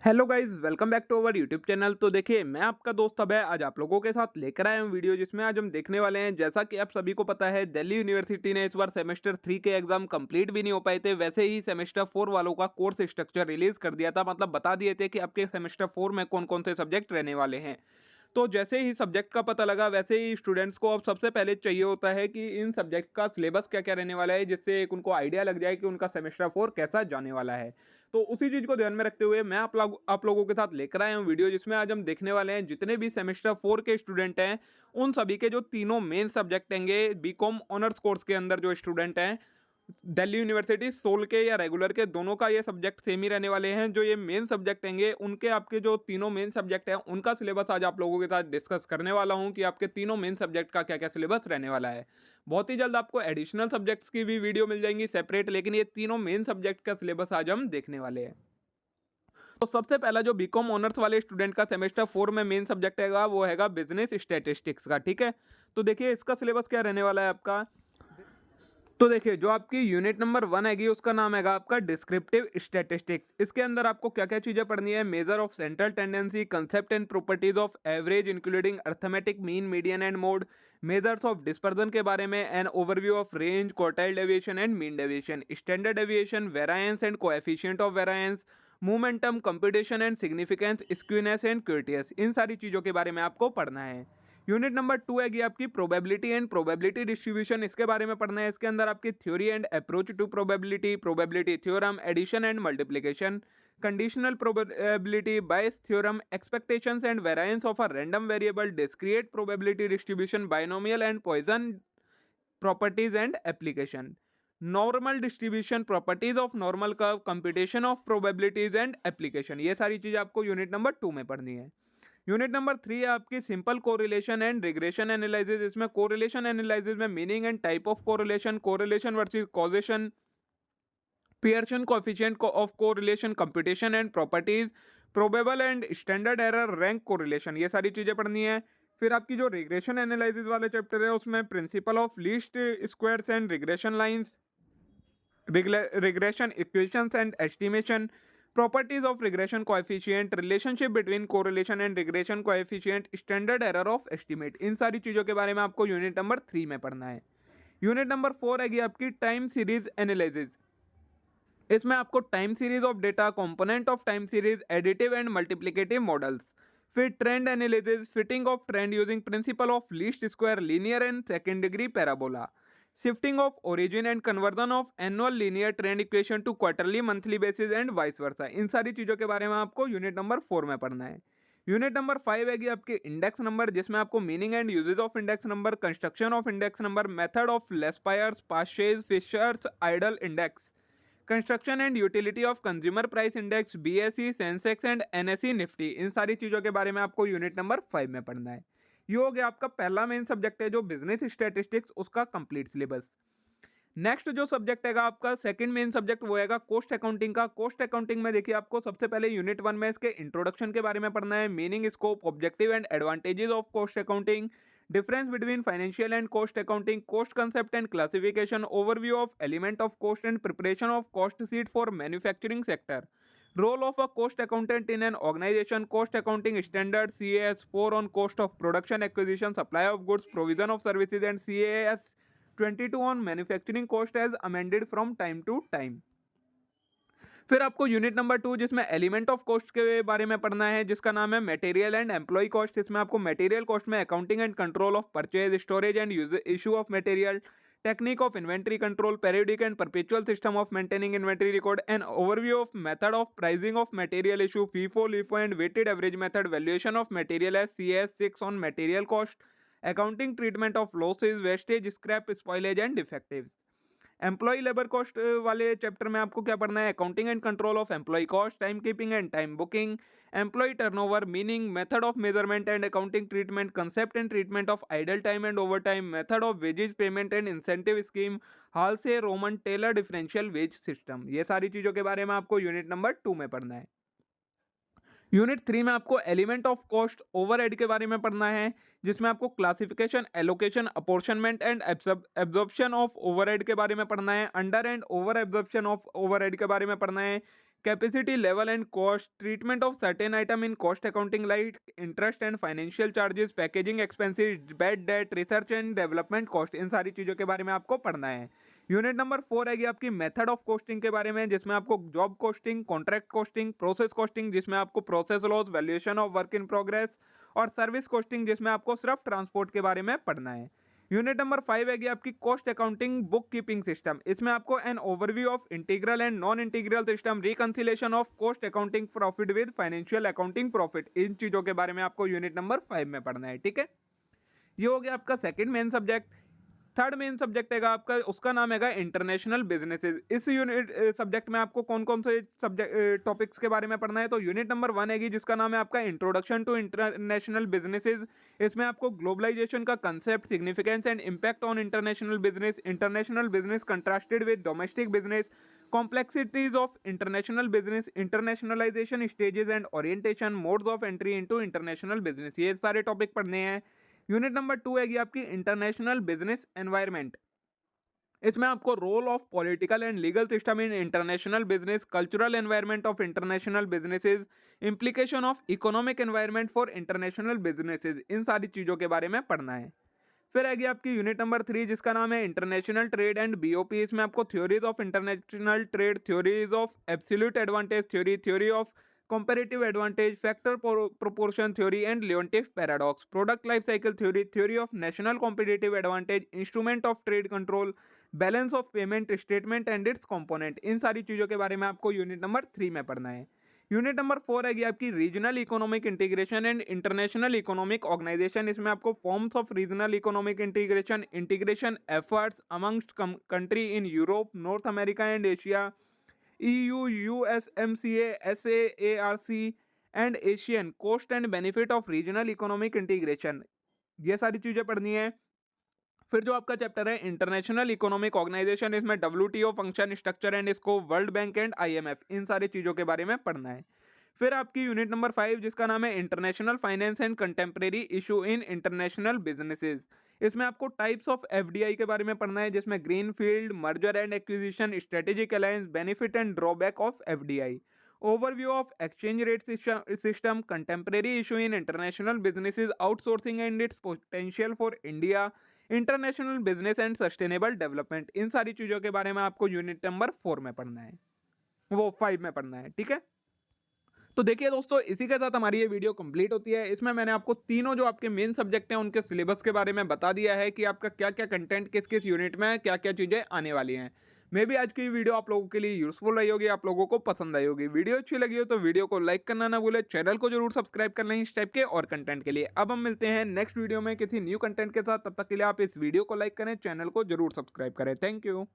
Hello guys, welcome back to our YouTube channel. तो देखिए, मैं आपका दोस्त अभय आज आप लोगों के साथ लेकर आया हूँ वीडियो, जिसमें आज हम देखने वाले हैं। जैसा कि आप सभी को पता है, दिल्ली यूनिवर्सिटी ने इस बार सेमेस्टर 3 के एग्जाम कंप्लीट भी नहीं हो पाए थे। वैसे ही सेमेस्टर 4 वालों का कोर्स स्ट्रक्चर रिलीज कर दिया था, मतलब बता दिए थे कि आपके सेमेस्टर 4 में कौन कौन से सब्जेक्ट रहने वाले हैं। तो जैसे ही सब्जेक्ट का पता लगा, वैसे ही स्टूडेंट्स को अब सबसे पहले चाहिए होता है कि इन सब्जेक्ट का सिलेबस क्या क्या रहने वाला है, जिससे एक उनको आइडिया लग जाए कि उनका सेमेस्टर 4 कैसा जाने वाला है। तो उसी चीज को ध्यान में रखते हुए मैं आप लोगों के साथ लेकर आया हूँ वीडियो, जिसमें आज हम देखने वाले हैं जितने भी सेमेस्टर 4 के स्टूडेंट हैं, उन सभी के जो तीनों मेन सब्जेक्ट होंगे बीकॉम ऑनर्स कोर्स के अंदर जो स्टूडेंट हैं दिल्ली यूनिवर्सिटी सोल के या रेगुलर के, दोनों का ये सब्जेक्ट सेम ही रहने वाले हैं। जो ये मेन सब्जेक्ट होंगे, उनके आपके जो तीनों मेन सब्जेक्ट हैं, उनका सिलेबस आज आप लोगों के साथ डिस्कस करने वाला हूं कि आपके तीनों मेन सब्जेक्ट का क्या क्या सिलेबस रहने वाला है। बहुत ही जल्द आपको एडिशनल सब्जेक्ट्स की भी वीडियो मिल जाएंगी सेपरेट, लेकिन ये तीनों मेन सब्जेक्ट का सिलेबस आज हम देखने वाले हैं। तो सबसे पहला जो बीकॉम ऑनर्स वाले स्टूडेंट का सेमेस्टर 4 में मेन सब्जेक्ट हैगा, वो हैगा बिजनेस स्टैटिस्टिक्स का। ठीक है, तो देखिए इसका सिलेबस क्या रहने वाला है आपका। तो देखिए, जो आपकी यूनिट नंबर 1 हैगी, उसका नाम हैगा आपका डिस्क्रिप्टिव स्टैटिस्टिक्स। इसके अंदर आपको क्या क्या चीजें पढ़नी है: major of central tendency, concept and properties of average including arithmetic mean, median and mode, measures of dispersion के बारे में, an overview of range, quartile deviation and mean deviation, standard deviation, variance and coefficient of variance, momentum, computation and significance, skewness and kurtosis. इन सारी चीजों के बारे में आपको पढ़ना है। यूनिट नंबर 2 हैगी आपकी प्रोबेबिलिटी एंड प्रोबेबिलिटी डिस्ट्रीब्यूशन। इसके बारे में पढ़ना है। इसके अंदर आपकी theory and approach to probability, probability theorem, addition and multiplication, conditional probability, Bayes theorem, expectations and variance of a random variable, discrete probability distribution, binomial and Poisson properties and application, normal distribution, properties of normal curve, computation of probabilities and application. ये सारी चीजें आपको unit number 2 में पढ़नी है। Unit number 3 है आपकी simple correlation and regression analysis. इसमें कोरिलेशन एनालिसिस में meaning and type of correlation, correlation versus causation, Pearson coefficient of correlation, computation and properties, probable and standard error, rank correlation. ये सारी चीजें पढ़नी है। फिर आपकी जो रिग्रेशन एनालिसिस वाले चैप्टर है, उसमें principal of least squares and regression lines, regression equations and estimation, properties of regression coefficient, relationship between correlation and regression coefficient, standard error of estimate। इन सारी चीजों के बारे में आपको यूनिट नंबर 3 में पढ़ना है। यूनिट नंबर 4 हैगी आपकी टाइम सीरीज एनालिसिस। इसमें आपको time series of data, component of time series, additive and multiplicative models, फिर trend analysis, fitting of trend using principle of least square, linear and second degree parabola, shifting of origin and conversion of annual linear trend equation to quarterly monthly basis and vice versa। इन सारी चीजों के बारे में आपको unit number 4 में पढ़ना है। Unit number 5 हैगी आपके इंडेक्स नंबर, जिसमें आपको meaning and uses of index number, construction of index number, method of Laspeyres, Paasche's, Fisher's, ideal index, construction and utility of consumer price index, BSE, Sensex and NSE Nifty. इन सारी चीजों के बारे में आपको यूनिट नंबर 5 में पढ़ना है। ये हो गया आपका पहला मेन सब्जेक्ट है जो बिजनेस स्टैटिस्टिक्स, उसका कंप्लीट सिलेबस। नेक्स्ट जो सब्जेक्ट हैगा आपका सेकंड मेन सब्जेक्ट, वो हैगा कॉस्ट अकाउंटिंग का। कॉस्ट अकाउंटिंग में देखिए, आपको सबसे पहले यूनिट 1 में इसके इंट्रोडक्शन के बारे में पढ़ना है। Meaning, scope, objective and advantages of cost accounting, difference between financial and cost accounting, cost concept and classification, overview of element of cost and preparation of cost sheet for manufacturing sector, role of a cost accountant in an organisation, cost accounting standard, CAS 4 on cost of production, acquisition, supply of goods, provision of services and CAS 22 on manufacturing cost as amended from time to time. फिर आपको unit number 2, जिसमें element of cost के बारे में पढ़ना है, जिसका नाम है मटेरियल एंड एम्प्लॉय कॉस्ट। इसमें आपको मटेरियल कॉस्ट में accounting and control of purchase, storage and issue of material, technique of inventory control, periodic and perpetual system of maintaining inventory record, and overview of method of pricing of material issue, FIFO LIFO and weighted average method, valuation of material as CS 6 on material cost, accounting treatment of losses, wastage, scrap, spoilage and defectives. Employ labour cost वाले chapter में आपको क्या पढ़ना है: accounting and control of employ cost, time keeping and time booking, employ turnover, meaning, method of measurement and accounting treatment, concept and treatment of idle time and over time, method of wages payment and incentive scheme, Halsey Rowan Taylor differential wage system. ये सारी चीजों के बारे में आपको unit number 2 में पढ़ना है। यूनिट 3 में आपको एलिमेंट ऑफ कॉस्ट ओवरहेड के बारे में पढ़ना है, जिसमें आपको classification, allocation, apportionment and absorption of overhead के बारे में पढ़ना है, under and over absorption of overhead के बारे में पढ़ना है, capacity level and cost, treatment of certain item in cost accounting like interest and financial charges, packaging expenses, bad debt, research and development cost, इन सारी चीज़ों के बारे में आपको पढ़ना है। यूनिट नंबर 4 आएगी आपकी मेथड ऑफ कॉस्टिंग के बारे में, जिसमें आपको job costing, contract costing, process costing जिसमें आपको process loss, valuation of work in progress, और सर्विस कॉस्टिंग जिसमें आपको सिर्फ ट्रांसपोर्ट के बारे में पढ़ना है। यूनिट नंबर 5 आएगी आपकी cost accounting book keeping system. इसमें आपको an overview of integral and non integral system, reconciliation of cost accounting profit with financial accounting profit, इन चीजों के बारे में आपको यूनिट नंबर 5 में पढ़ना है। ठीक है, ये हो गया आपका second main subject. Third main subject है आपका, उसका नाम है इंटरनेशनल बिजनेसेस। इस यूनिट सब्जेक्ट में आपको कौन कौन से सब्जेक्ट टॉपिक्स के बारे में पढ़ना है। तो यूनिट नंबर 1 है जिसका नाम है आपका इंट्रोडक्शन टू इंटरनेशनल बिजनेसेस। इसमें आपको ग्लोबलाइजेशन का concept, significance and impact on international business contrasted with domestic business, complexities of international business, internationalisation stages and orientation, modes of entry into international business, ये सारे टॉपिक पढ़ने हैं। Unit number 2 है आपकी international business environment. इसमें आपको role of political and legal system in international business, cultural environment of international businesses, implication of economic environment for international businesses, इन सारी चीजों के बारे में पढ़ना है। फिर आएगी आपकी यूनिट नंबर 3 जिसका नाम है इंटरनेशनल ट्रेड एंड बीओपी। इसमें आपको theories of international trade, theories of absolute advantage theory, theory of comparative advantage, factor proportion theory and Leontief paradox, product life cycle theory, theory of national competitive advantage, instrument of trade control, balance of payment statement and its component, इन सारी चीजों के बारे में आपको unit number 3 में पढ़ना है। Unit number 4 है आपकी regional economic integration and international economic organisation. इसमें आपको forms of regional economic integration, integration efforts amongst country in Europe, North America and Asia, EU, USMCA, SAARC एंड ASEAN cost and benefit of regional economic integration, ये सारी चीजें पढ़नी है। फिर जो आपका चैप्टर है इंटरनेशनल इकोनॉमिक ऑर्गेनाइजेशन, इसमें WTO function, structure and scope, world bank and IMF, इन सारी चीजों के बारे में पढ़ना है। फिर आपकी यूनिट नंबर 5 जिसका नाम है international finance and contemporary issue in international businesses. इसमें आपको टाइप्स ऑफ FDI के बारे में पढ़ना है, जिसमें green field, merger and acquisition, strategic alliance, benefit and drawback of FDI, overview of exchange rate system, contemporary issue in international businesses, outsourcing and its potential for India, international business and sustainable development, इन सारी चीजों के बारे में आपको unit number 4 में पढ़ना है, वो 5 में पढ़ना है। ठीक है, तो देखिए दोस्तों, इसी के साथ हमारी ये वीडियो कंप्लीट होती है। इसमें मैंने आपको तीनों जो आपके मेन सब्जेक्ट हैं उनके सिलेबस के बारे में बता दिया है कि आपका क्या क्या कंटेंट किस किस यूनिट में है, क्या क्या चीज़ें आने वाली हैं। मे भी आज की वीडियो आप लोगों के लिए यूजफुल रही होगी, आप लोगों को पसंद आई होगी। वीडियो अच्छी लगी हो तो वीडियो को लाइक करना ना भूले, चैनल को जरूर सब्सक्राइब कर लें इस टाइप के और कंटेंट के लिए। अब हम मिलते हैं नेक्स्ट वीडियो में किसी न्यू कंटेंट के साथ, तब तक के लिए आप इस वीडियो को लाइक करें, चैनल को जरूर सब्सक्राइब करें। Thank you.